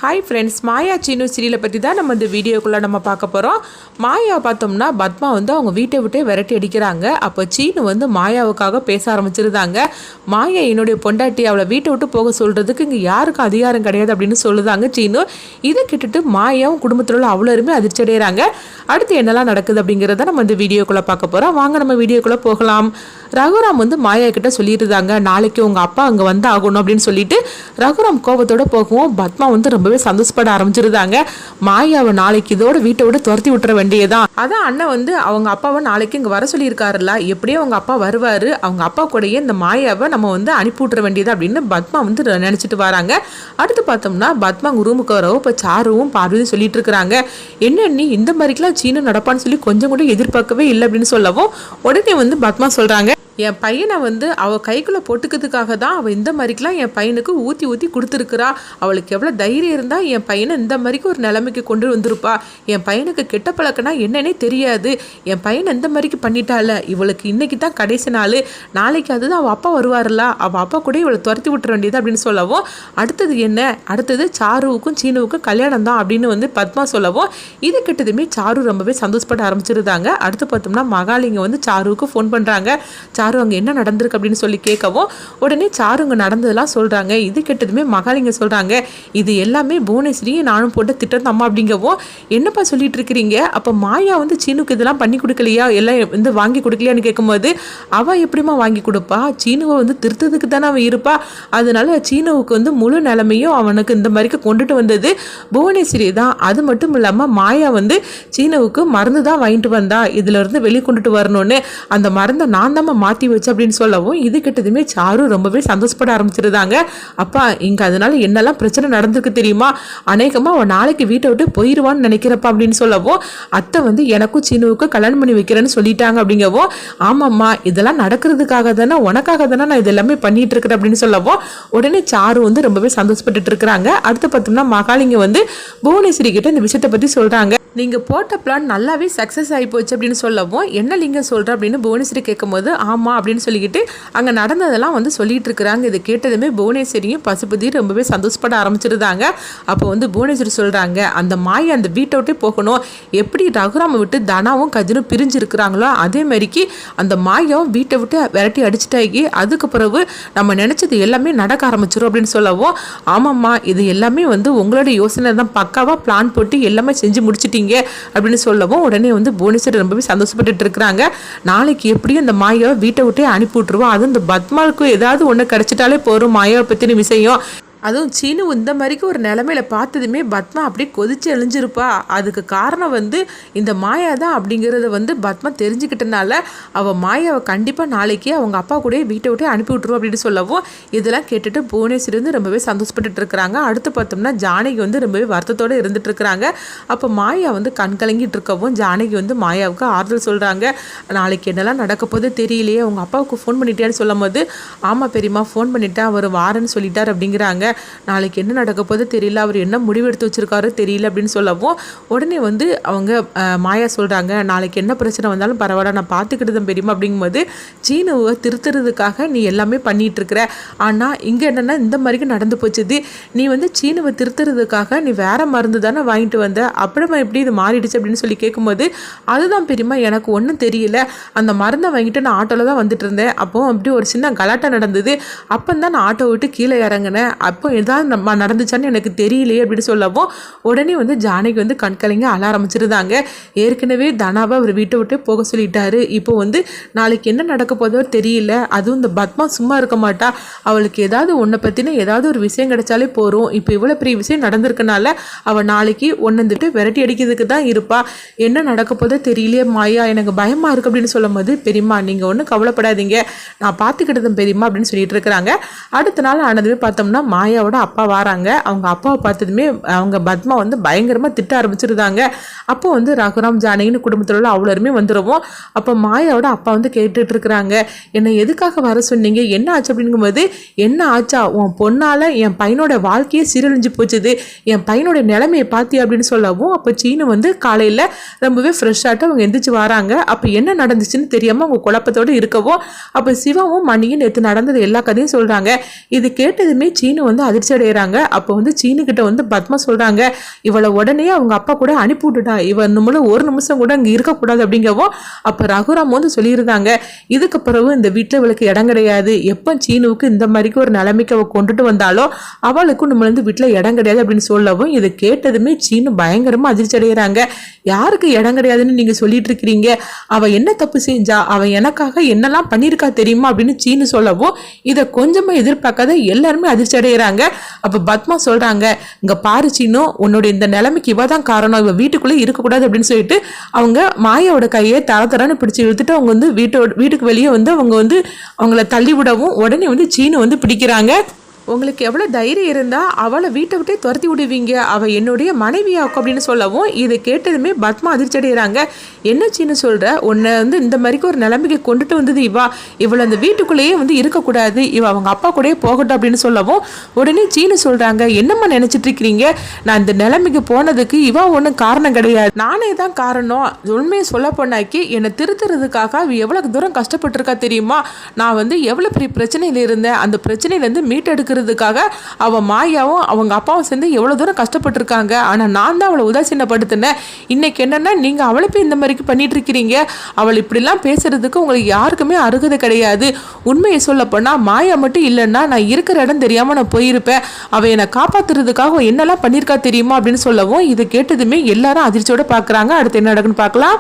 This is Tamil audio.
ஹாய் ஃப்ரெண்ட்ஸ், மாயா சீனு சீரியலை பற்றி தான் நம்ம இந்த வீடியோக்குள்ளே நம்ம பார்க்க போகிறோம். மாயா பார்த்தோம்னா பத்மா வந்து அவங்க வீட்டை விட்டே விரட்டி அடிக்கிறாங்க. அப்போ சீனு வந்து மாயாவுக்காக பேச ஆரம்பிச்சிருந்தாங்க. மாயா என்னுடைய பொண்டாட்டி அவளை வீட்டை விட்டு போக சொல்கிறதுக்கு இங்கே யாருக்கும் அதிகாரம் கிடையாது அப்படின்னு சொல்லுதாங்க சீனு. இதை கேட்டுட்டு மாயாவும் குடும்பத்தில் உள்ள அவ்வளோருமே அதிர்ச்சி அடைகிறாங்க. அடுத்து என்னெல்லாம் நடக்குது அப்படிங்கிறத நம்ம இந்த வீடியோக்குள்ளே பார்க்க போகிறோம். வாங்க நம்ம வீடியோக்குள்ளே போகலாம். ரகுராம் வந்து மாயா கிட்ட சொல்லியிருந்தாங்க, நாளைக்கு உங்கள் அப்பா அங்கே வந்து ஆகணும் அப்படின்னு சொல்லிட்டு ரகுராம் கோபத்தோடு போகவும் பத்மா வந்து ரொம்பவே சந்தோஷப்பட ஆரம்பிச்சிருந்தாங்க. மாயாவை நாளைக்கு இதோட வீட்டை விட துரத்தி விட்டுற வேண்டியதான். அதான் அண்ணன் வந்து அவங்க அப்பாவை நாளைக்கு இங்கே வர சொல்லியிருக்காருல்ல, எப்படியோ அவங்க அப்பா வருவார், அவங்க அப்பா கூடயே இந்த மாயாவை நம்ம வந்து அனுப்பி விட்டுற வேண்டியது அப்படின்னு பத்மா வந்து நினச்சிட்டு வராங்க. அடுத்து பார்த்தோம்னா பத்மா ரூமுக்கு வரவும் இப்போ சாருவும் பார்வதியும் சொல்லிட்டு இருக்கிறாங்க, என்ன நீ இந்த மாதிரிக்கெல்லாம் சீனு நடப்பான்னு சொல்லி கொஞ்சம் கூட எதிர்பார்க்கவே இல்லை அப்படின்னு சொல்லவும் உடனே வந்து பத்மா சொல்கிறாங்க, என் பையனை வந்து அவள் கைக்குள்ளே போட்டுக்கிறதுக்காக தான் அவள் இந்த மாதிரிக்கெலாம் என் பையனுக்கு ஊற்றி ஊற்றி கொடுத்துருக்குறா. அவளுக்கு எவ்வளோ தைரியம் இருந்தால் என் பையனை இந்த மாதிரிக்கு ஒரு நிலைமைக்கு கொண்டு வந்திருப்பா. என் பையனுக்கு கெட்ட பழக்கம்னா என்னன்னே தெரியாது. என் பையனை இந்த மாதிரிக்கு பண்ணிட்டால, இவளுக்கு இன்னைக்கு தான் கடைசி நாள், நாளைக்கு அதுதான் அவள் அப்பா வருவார்ல, அவள் அப்பா கூட இவளை துரத்தி விட்டுற வேண்டியது அப்படின்னு சொல்லவும் அடுத்தது என்ன, அடுத்தது சாருவுக்கும் சீனுவுக்கும் கல்யாணம் தான் அப்படின்னு வந்து பத்மா சொல்லவும் இது கிட்டதுமே சாரு ரொம்பவே சந்தோஷப்பட ஆரம்பிச்சிருந்தாங்க. அடுத்து பார்த்தோம்னா மகாலிங்க வந்து சாருவுக்கு ஃபோன் பண்ணுறாங்க. சாரு அங்கே என்ன நடந்திருக்கு அப்படின்னு சொல்லி கேட்கவும் உடனே சாருங்க நடந்ததெல்லாம் சொல்கிறாங்க. இது கெட்டதுமே மகாலிங்க சொல்கிறாங்க, இது எல்லாமே புவனேஸ்வரியும் நானும் போட்டு திட்டம் அம்மா அப்படிங்கவும் என்னப்பா சொல்லிட்டு இருக்கிறீங்க, அப்போ மாயா வந்து சீனுக்கு இதெல்லாம் பண்ணி கொடுக்கலையா, எல்லாம் வந்து வாங்கி கொடுக்கலையான்னு கேட்கும்போது அவள் எப்படிமா வாங்கி கொடுப்பா, சீனுவை வந்து திருத்ததுக்கு தானே அவன் இருப்பா, அதனால சீனுவுக்கு வந்து முழு நிலைமையும் அவனுக்கு இந்த மாதிரிக்கு கொண்டுட்டு வந்தது புவனேஸ்வரி தான். அது மட்டும் இல்லாமல் மாயா வந்து சீனுவுக்கு மருந்து தான் வாங்கிட்டு வந்தா, இதுல இருந்து வெளியே கொண்டுட்டு வரணும்னு அந்த மருந்தை நான் தான் மாற்றி வச்சு அப்படின்னு சொல்லவும் இது கிட்டதுமே சாரு ரொம்பவே சந்தோஷப்பட ஆரம்பிச்சிருந்தாங்க. அப்பா இங்கே அதனால என்னெல்லாம் பிரச்சனை நடந்திருக்கு தெரியுமா, அநேகமாக அவன் நாளைக்கு வீட்டை விட்டு போயிடுவான்னு நினைக்கிறப்பா அப்படின்னு சொல்லவும் அத்தை வந்து எனக்கும் சீனுவுக்கு கல்யாணம் பண்ணி வைக்கிறேன்னு சொல்லிட்டாங்க அப்படிங்கவும் ஆமாம்மா இதெல்லாம் நடக்கிறதுக்காக தானே, உனக்காக தானே நான் இது எல்லாமே பண்ணிட்டு இருக்கிறேன் அப்படின்னு சொல்லவும் உடனே சாரு வந்து ரொம்பவே சந்தோஷப்பட்டு இருக்கிறாங்க. அடுத்து பார்த்தோம்னா மகாலிங்க வந்து புவனேஸ்வரி கிட்ட இந்த விஷயத்தை பற்றி சொல்கிறாங்க, நீங்கள் போட்ட பிளான் நல்லாவே சக்ஸஸ் ஆகி போச்சு அப்படின்னு சொல்லவும் என்ன லிங்கம் சொல்கிற அப்படின்னு புவனேஸ்வரி கேட்கும்போது ஆமாம் அப்படின்னு சொல்லிக்கிட்டு அங்கே நடந்ததெல்லாம் வந்து சொல்லிட்டு இருக்கிறாங்க. இதை கேட்டதுமே புவனேஸ்வரியும் பசுபதி ரொம்பவே சந்தோஷப்பட ஆரம்பிச்சிருந்தாங்க. அப்போ வந்து புவனேஸ்வரி சொல்கிறாங்க, அந்த மாயை அந்த வீட்டை விட்டே போகணும், எப்படி ரகுராமை விட்டு தனாவும் கஜனும் பிரிஞ்சு இருக்கிறாங்களோ அதே மாதிரிக்கு அந்த மாயாவும் வீட்டை விட்டு விரட்டி அடிச்சுட்டாகி அதுக்கு பிறகு நம்ம நினச்சது எல்லாமே நடக்க ஆரம்பிச்சிடும் அப்படின்னு சொல்லவும் ஆமாம்மா இது எல்லாமே வந்து உங்களோட யோசனை தான், பக்காவாக பிளான் போட்டு எல்லாமே செஞ்சு முடிச்சிட்டீங்க அப்படின்னு சொல்லவும் உடனே வந்து புவனேஸ்வரி ரொம்பவே சந்தோஷப்பட்டு இருக்கிறாங்க. நாளைக்கு எப்படியும் இந்த மாயாவை வீட்டை விட்டே அனுப்பி விட்டுருவோம், அது இந்த பத்மாவுக்கு ஏதாவது ஒன்று கிடைச்சிட்டாலே போகிறோம் மாயாவை பற்றின விஷயம். அதுவும் சீனு இந்த மாதிரிக்கு ஒரு நிலமையில பார்த்ததுமே பத்மா அப்படியே கொதிச்சு எழுஞ்சிருப்பா. அதுக்கு காரணம் வந்து இந்த மாயா தான் அப்படிங்கிறத வந்து பத்மா தெரிஞ்சுக்கிட்டனால அவள் மாயாவை கண்டிப்பாக நாளைக்கு அவங்க அப்பா கூட வீட்டை விட்டு அனுப்பி விட்டுருவோம் அப்படின்னு சொல்லவும் இதெல்லாம் கேட்டுட்டு புவனேஸ்வரி வந்து ரொம்பவே சந்தோஷப்பட்டு இருக்கிறாங்க. அடுத்து பார்த்தோம்னா ஜானகி வந்து ரொம்பவே வருத்தத்தோடு இருந்துட்டு இருக்கிறாங்க. அப்போ மாயா வந்து கண் கலங்கிட்டு இருக்கவும் ஜானகி வந்து மாயாவுக்கு ஆறுதல் சொல்கிறாங்க, நாளைக்கு என்னெல்லாம் நடக்க போது தெரியலையே, அவங்க அப்பாவுக்கு ஃபோன் பண்ணிட்டேன்னு சொல்லும் போது ஆமாம் பெரியம்மா ஃபோன் பண்ணிட்டா, அவர் வாரன்னு சொல்லிட்டார் அப்படிங்கிறாங்க. நாளைக்கு என்ன நடக்க போது தெரியல, அவர் என்ன முடிவெடுத்து வச்சிருக்காரோ தெரியல அப்படின்னு சொல்லவும் உடனே வந்து அவங்க மாயா சொல்கிறாங்க, நாளைக்கு என்ன பிரச்சனை வந்தாலும் பரவாயில்ல நான் பார்த்துக்கிட்டு பெரியமா அப்படிங்கும்போது சீனுவை திருத்துறதுக்காக நீ எல்லாமே பண்ணிட்டு இருக்கிற, ஆனால் இங்கே என்னென்னா இந்த மாதிரிக்கு நடந்து போச்சுது, நீ வந்து சீனுவை திருத்துறதுக்காக நீ வேற மருந்து தானே வாங்கிட்டு வந்த, அப்புறமா எப்படி இது மாறிடுச்சு அப்படின்னு சொல்லி கேட்கும்போது அதுதான் பெரியமா எனக்கு ஒன்றும் தெரியல, அந்த மருந்தை வாங்கிட்டு நான் ஆட்டோவில் தான் வந்துட்டு இருந்தேன், அப்போ அப்படி ஒரு சின்ன கலாட்டம் நடந்தது, அப்போ தான் நான் ஆட்டோ விட்டு கீழே இறங்கினேன், அப்போ ஏதாவது நம்ம நடந்துச்சான்னு எனக்கு தெரியலையே அப்படின்னு சொல்லவும் உடனே வந்து ஜானகி வந்து கண்கலைங்க அழ ஆரம்பிச்சிருந்தாங்க. ஏற்கனவே தனாவை அவர் வீட்டை விட்டு போக சொல்லிட்டாரு, இப்போ வந்து நாளைக்கு என்ன நடக்க போதோ தெரியல, அதுவும் இந்த பத்மா சும்மா இருக்க மாட்டா, அவளுக்கு ஏதாவது உன்னை பற்றின ஏதாவது ஒரு விஷயம் கிடைச்சாலே போகிறோம், இப்போ இவ்வளோ பெரிய விஷயம் நடந்திருக்கனால அவள் நாளைக்கு ஒன்றுந்துட்டு விரட்டி அடிக்கிறதுக்கு தான் இருப்பா, என்ன நடக்க போதோ தெரியலையே மாயா எனக்கு பயமாக இருக்குது அப்படின்னு சொல்லும் போது பெரியம்மா நீங்கள் ஒன்றும் கவலைப்படாதீங்க நான் பார்த்துக்கிட்டதும் பெரியம்மா அப்படின்னு சொல்லிட்டு இருக்கிறாங்க. அடுத்த நாள் ஆனதுமே பார்த்தோம்னா மாயாவோட அப்பா வராங்க. அவங்க அப்பாவை பார்த்ததுமே அவங்க பத்மா வந்து பயங்கரமாக திட்ட ஆரம்பிச்சிருந்தாங்க. அப்போ வந்து ரகுராம் ஜானகின்னு குடும்பத்தில் உள்ள அவ்வளோருமே வந்துடுவோம். அப்போ மாயாவோட அப்பா வந்து கேட்டுட்டு இருக்கிறாங்க, என்னை எதுக்காக வர சொன்னீங்க, என்ன ஆச்சு அப்படிங்கும்போது என்ன ஆச்சா, உன் பொண்ணால் என் பையனோட வாழ்க்கையே சீரழிஞ்சு போச்சுது, என் பையனோட நிலைமையை பார்த்தி அப்படின்னு சொல்லவும் அப்போ சீனு வந்து காலையில் ரொம்பவே ஃப்ரெஷ்ஷாகிட்டு அவங்க எந்திரிச்சு வராங்க. அப்போ என்ன நடந்துச்சுன்னு தெரியாமல் அவங்க குழப்பத்தோடு இருக்கவும் அப்போ சிவாவும் மணியும் நேற்று நடந்தது எல்லா கதையும் சொல்கிறாங்க. இது கேட்டதுமே சீனு வந்து வந்து அதிர்ச்சி அடைகிறாங்க. அப்போ வந்து சீனுக்கிட்ட வந்து பத்மா சொல்கிறாங்க, இவளை உடனே அவங்க அப்பா கூட அனுப்பி விட்டுட்டா, இவன் நம்மளும் ஒரு நிமிஷம் கூட இங்கே இருக்கக்கூடாது அப்படிங்கவும் அப்போ ரகுராம் வந்து சொல்லியிருந்தாங்க, இதுக்கு பிறகு இந்த வீட்டில் இவளுக்கு இடம் கிடையாது, எப்போ சீனுவுக்கு இந்த மாதிரிக்கு ஒரு நிலைமைக்கு அவள் கொண்டுட்டு வந்தாலோ அவளுக்கும் நம்ம வந்து வீட்டில் இடம் கிடையாது அப்படின்னு சொல்லவும் இதை கேட்டதுமே சீனு பயங்கரமாக அதிர்ச்சி அடைகிறாங்க. யாருக்கு இடம் கிடையாதுன்னு நீங்கள் சொல்லிட்டு இருக்கிறீங்க, அவள் என்ன தப்பு செஞ்சா, அவள் எனக்காக என்னெல்லாம் பண்ணியிருக்கா தெரியுமா அப்படின்னு சீனு சொல்லவும் இதை கொஞ்சமாக எதிர்பார்க்காத எல்லாருமே அதிர்ச்சி அடைகிறாங்க. அப்போ பத்மா சொல்கிறாங்க, இங்கே பாரு சீனு, உன்னோட இந்த நிலைமைக்கு இவ தான் காரணம், இவ வீட்டுக்குள்ளே இருக்கக்கூடாது அப்படின்னு சொல்லிட்டு அவங்க மாயாவோட கையை தரன்னு பிடிச்சி இழுத்துட்டு அவங்க வந்து வீட்டுக்கு வெளியே வந்து அவங்க வந்து அவங்கள தள்ளி விடவும் உடனே வந்து சீனு வந்து பிடிக்கிறாங்க. உங்களுக்கு எவ்வளோ தைரியம் இருந்தால் அவளை வீட்டை விட்டே துரத்தி விடுவீங்க, அவள் என்னுடைய மனைவியாக்கும் அப்படின்னு சொல்லவும் இதை கேட்டதுமே பத்மா அதிர்ச்சி அடைகிறாங்க. என்ன சீனு சொல்கிற, உன்னை வந்து இந்த மாதிரிக்கு ஒரு நிலைமைக்கு கொண்டுட்டு வந்தது இவளை அந்த வீட்டுக்குள்ளேயே வந்து இருக்கக்கூடாது, அவங்க அப்பா கூடயே போகட்டும் அப்படின்னு சொல்லவும் உடனே சீனு சொல்கிறாங்க, என்னம்மா நினச்சிட்டு இருக்கிறீங்க, நான் இந்த நிலைமைக்கு போனதுக்கு ஒன்றும் காரணம் கிடையாது, நானே தான் காரணம். உண்மையை சொல்ல போனாக்கி என்னை திருத்துறதுக்காக அவ எவ்வளோ தூரம் கஷ்டப்பட்டிருக்கா தெரியுமா, நான் வந்து எவ்வளோ பெரிய பிரச்சனையில் இருந்தேன், அந்த பிரச்சனையிலேருந்து மீட்டெடுக்கிற அவ மாயாவும் அவங்க அப்பாவும் சேர்ந்து எவ்வளவு தூரம் கஷ்டப்பட்டிருக்காங்க. ஆனா நான் தான் அவளை உதாசீனப்படுத்தினேன். இன்னைக்கு என்னன்னா நீங்க அவளை போய் இந்த மாதிரி பண்ணிட்டு இருக்கிறீங்க. அவள் இப்படிலாம் பேசுறதுக்கு உங்களுக்கு யாருக்குமே அருகதை கிடையாது. உண்மையை சொல்ல போனா மாயா மட்டும் இல்லைன்னா நான் இருக்கிற இடம் தெரியாம நான் போயிருப்பேன். அவ என்னை காப்பாத்துறதுக்காக என்னெல்லாம் பண்ணியிருக்கா தெரியுமா அப்படின்னு சொல்லவும் இதை கேட்டதுமே எல்லாரும் அதிர்ச்சியோட பாக்குறாங்க. அடுத்து என்ன நடக்குன்னு பார்க்கலாம்.